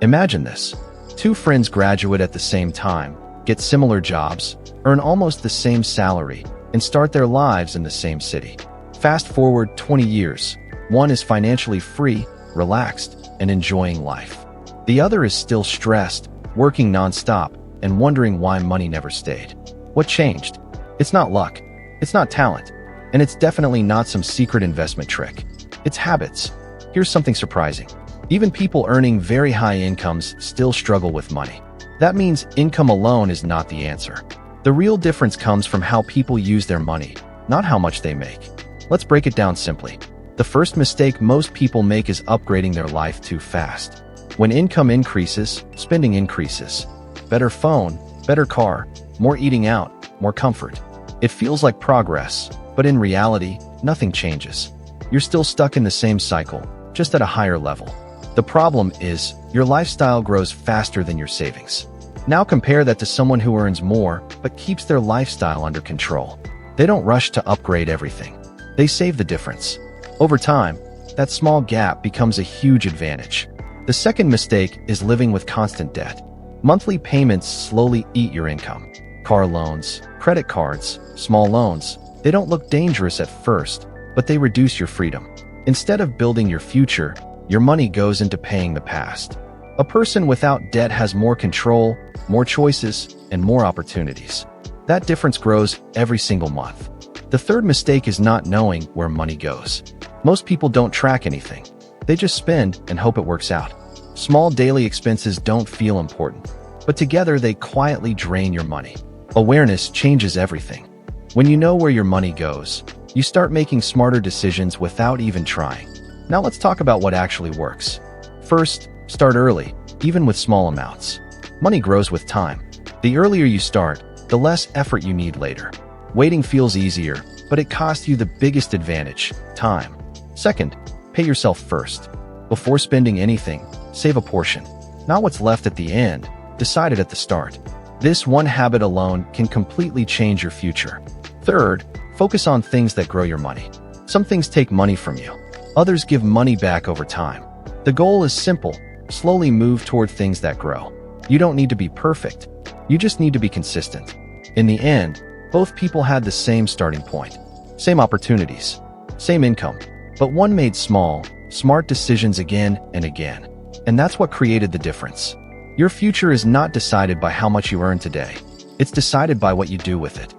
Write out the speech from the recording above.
Imagine this. Two friends graduate at the same time, get similar jobs, earn almost the same salary, and start their lives in the same city. Fast forward 20 years. One is financially free, relaxed, and enjoying life. The other is still stressed, working nonstop, and wondering why money never stayed. What changed? It's not luck. It's not talent. And it's definitely not some secret investment trick. It's habits. Here's something surprising. Even people earning very high incomes still struggle with money. That means income alone is not the answer. The real difference comes from how people use their money, not how much they make. Let's break it down simply. The first mistake most people make is upgrading their life too fast. When income increases, spending increases. Better phone, better car, more eating out, more comfort. It feels like progress, but in reality, nothing changes. You're still stuck in the same cycle, just at a higher level. The problem is, your lifestyle grows faster than your savings. Now compare that to someone who earns more, but keeps their lifestyle under control. They don't rush to upgrade everything. They save the difference. Over time, that small gap becomes a huge advantage. The second mistake is living with constant debt. Monthly payments slowly eat your income. Car loans, credit cards, small loans, they don't look dangerous at first, but they reduce your freedom. Instead of building your future, your money goes into paying the past. A person without debt has more control, more choices, and more opportunities. That difference grows every single month. The third mistake is not knowing where money goes. Most people don't track anything. They just spend and hope it works out. Small daily expenses don't feel important, but together they quietly drain your money. Awareness changes everything. When you know where your money goes, you start making smarter decisions without even trying. Now let's talk about what actually works. First, start early, even with small amounts. Money grows with time. The earlier you start, the less effort you need later. Waiting feels easier, but it costs you the biggest advantage, time. Second, pay yourself first. Before spending anything, save a portion. Not what's left at the end, decide it at the start. This one habit alone can completely change your future. Third, focus on things that grow your money. Some things take money from you. Others give money back over time. The goal is simple, slowly move toward things that grow. You don't need to be perfect. You just need to be consistent. In the end, both people had the same starting point, same opportunities, same income, but one made small, smart decisions again and again. And that's what created the difference. Your future is not decided by how much you earn today. It's decided by what you do with it.